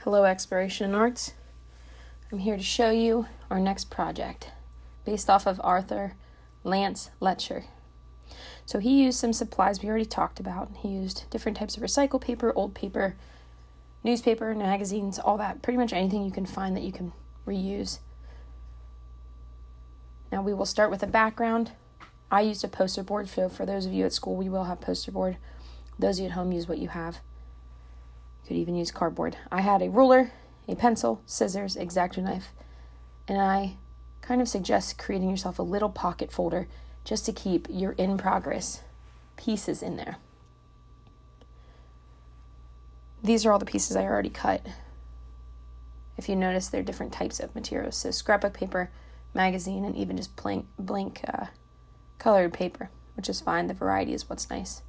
Hello, Exploration in Arts. I'm here to show you our next project based off of Arthur Lance Letscher. So he used some supplies we already talked about. He used different types of recycled paper, old paper, newspaper, magazines, all that. Pretty much anything you can find that you can reuse. Now we will start with a background. I used a poster board, so for those of you at school, we will have poster board. Those of you at home, use what you have. You could even use cardboard. I had a ruler, a pencil, scissors, X-Acto knife, and I kind of suggest creating yourself a little pocket folder just to keep your in-progress pieces in there. These are all the pieces I already cut. If you notice, they're different types of materials. So scrapbook paper, magazine, and even just blank colored paper, which is fine. The variety is what's nice.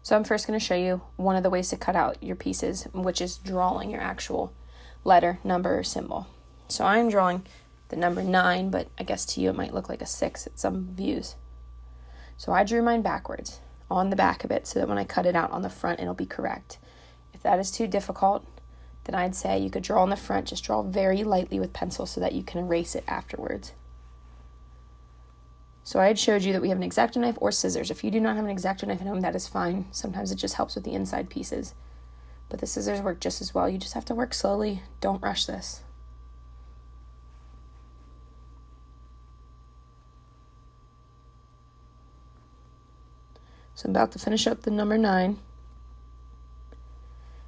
So I'm first going to show you one of the ways to cut out your pieces, which is drawing your actual letter, number, or symbol. So I'm drawing the number 9, but I guess to you it might look like a 6 at some views. So I drew mine backwards on the back of it so that when I cut it out on the front, it'll be correct. If that is too difficult, then I'd say you could draw on the front, just draw very lightly with pencil so that you can erase it afterwards. So I had showed you that we have an X-Acto knife or scissors. If you do not have an X-Acto knife at home, that is fine. Sometimes it just helps with the inside pieces. But the scissors work just as well. You just have to work slowly. Don't rush this. So I'm about to finish up the number 9.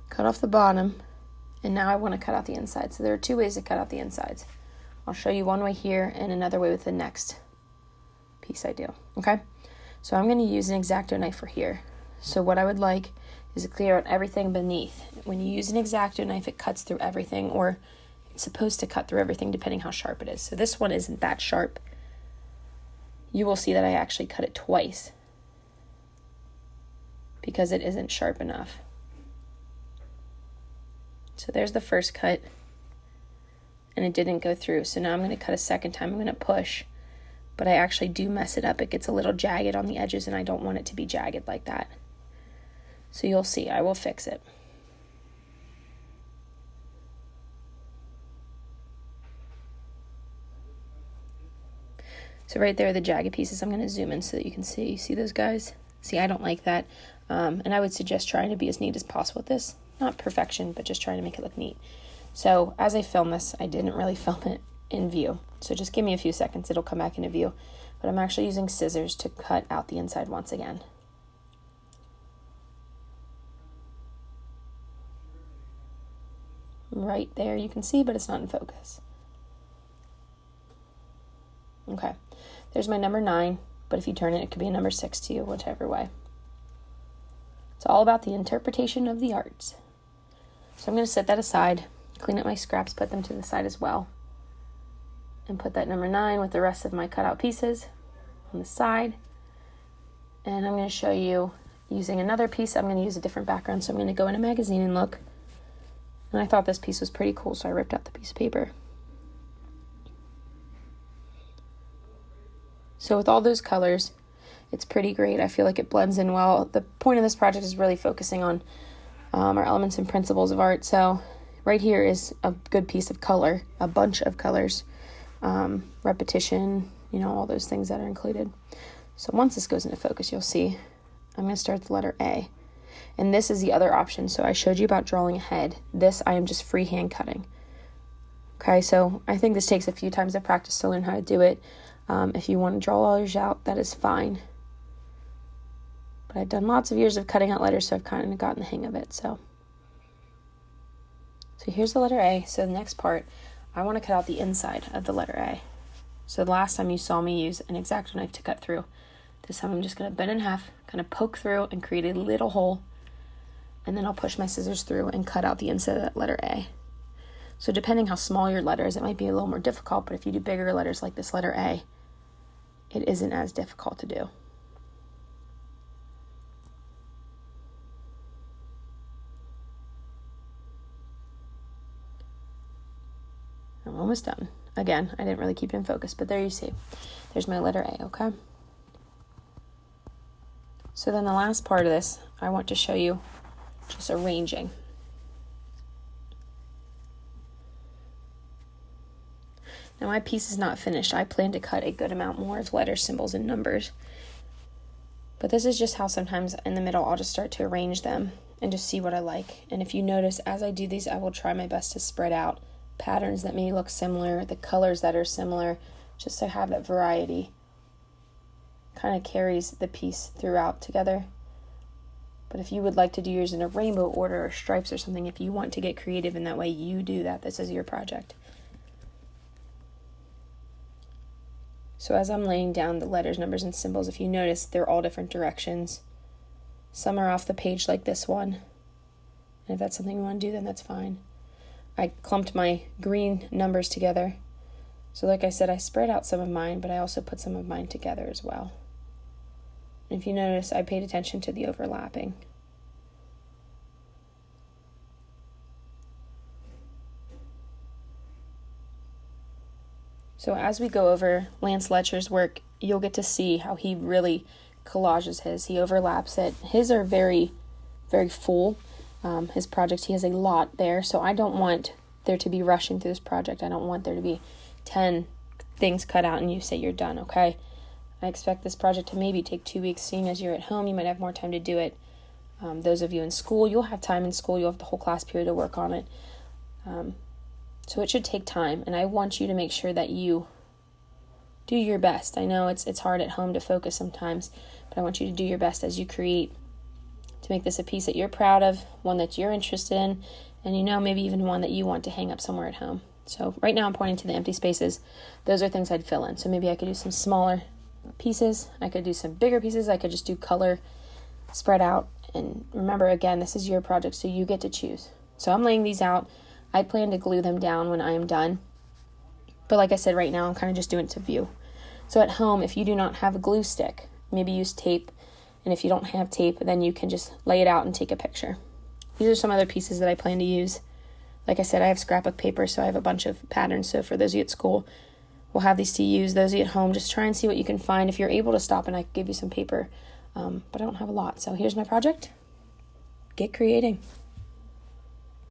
Cut off the bottom. And now I want to cut out the inside. So there are 2 ways to cut out the insides. I'll show you one way here and another way with the next piece I do. Okay? So I'm going to use an X-Acto knife for here. So what I would like is to clear out everything beneath. When you use an X-Acto knife, it cuts through everything, or it's supposed to cut through everything depending how sharp it is. So this one isn't that sharp. You will see that I actually cut it twice because it isn't sharp enough. So there's the first cut, and it didn't go through. So now I'm going to cut a second time. I'm going to push, but I actually do mess it up. It gets a little jagged on the edges, and I don't want it to be jagged like that. So you'll see, I will fix it. So right there, the jagged pieces, I'm going to zoom in so that you can see. See those guys? See, I don't like that. And I would suggest trying to be as neat as possible with this. Not perfection, but just trying to make it look neat. So as I film this, I didn't really film it in view. So just give me a few seconds, it'll come back into view. But I'm actually using scissors to cut out the inside once again. Right there you can see, but it's not in focus. Okay, there's my number 9, but if you turn it, it could be a number 6 to you, whichever way. It's all about the interpretation of the arts. So I'm going to set that aside, clean up my scraps, put them to the side as well, and put that number 9 with the rest of my cutout pieces on the side. And I'm going to show you using another piece. I'm going to use a different background, so I'm going to go in a magazine and look. And I thought this piece was pretty cool, so I ripped out the piece of paper. So with all those colors, it's pretty great. I feel like it blends in well. The point of this project is really focusing on our elements and principles of art. So right here is a good piece of color, a bunch of colors, repetition, all those things that are included. So once this goes into focus, you'll see I'm going to start with the letter A. And this is the other option. So I showed you about drawing ahead. This I am just freehand cutting. Okay, so I think this takes a few times of practice to learn how to do it. If you want to draw all yours out, that is fine. But I've done lots of years of cutting out letters, so I've kind of gotten the hang of it. So here's the letter A. So the next part, I want to cut out the inside of the letter A. So the last time you saw me use an X-Acto knife to cut through. This time I'm just going to bend in half, kind of poke through and create a little hole. And then I'll push my scissors through and cut out the inside of that letter A. So depending how small your letter is, it might be a little more difficult, but if you do bigger letters like this letter A, it isn't as difficult to do. I'm almost done. Again, I didn't really keep it in focus, but there you see. There's my letter A, okay? So then the last part of this, I want to show you just arranging. Now my piece is not finished. I plan to cut a good amount more of letters, symbols, and numbers. But this is just how sometimes in the middle I'll just start to arrange them and just see what I like. And if you notice, as I do these, I will try my best to spread out patterns that may look similar, the colors that are similar, just to have that variety. Kind of carries the piece throughout together. But if you would like to do yours in a rainbow order or stripes or something, if you want to get creative in that way, you do that. This is your project. So as I'm laying down the letters, numbers, and symbols, if you notice, they're all different directions. Some are off the page like this one. And if that's something you want to do, then that's fine. I clumped my green numbers together. So like I said, I spread out some of mine, but I also put some of mine together as well. And if you notice, I paid attention to the overlapping. So as we go over Lance Letscher's work, you'll get to see how he really collages his. He overlaps it. His are very, very full. His project, he has a lot there, so I don't want there to be rushing through this project. I don't want there to be 10 things cut out and you say you're done, okay? I expect this project to maybe take 2 weeks. Seeing as you're at home, you might have more time to do it. Those of you in school, you'll have time in school. You'll have the whole class period to work on it. So it should take time, and I want you to make sure that you do your best. I know it's hard at home to focus sometimes, but I want you to do your best as you create to make this a piece that you're proud of, one that you're interested in, and maybe even one that you want to hang up somewhere at home. So right now I'm pointing to the empty spaces. Those are things I'd fill in. So maybe I could do some smaller pieces. I could do some bigger pieces. I could just do color spread out. And remember, again, this is your project, so you get to choose. So I'm laying these out. I plan to glue them down when I am done. But like I said, right now I'm kind of just doing it to view. So at home, if you do not have a glue stick, maybe use tape. And if you don't have tape, then you can just lay it out and take a picture. These are some other pieces that I plan to use. Like I said, I have scrapbook paper, so I have a bunch of patterns. So for those of you at school, we'll have these to use. Those of you at home, just try and see what you can find. If you're able to stop, and I can give you some paper. But I don't have a lot. So here's my project. Get creating.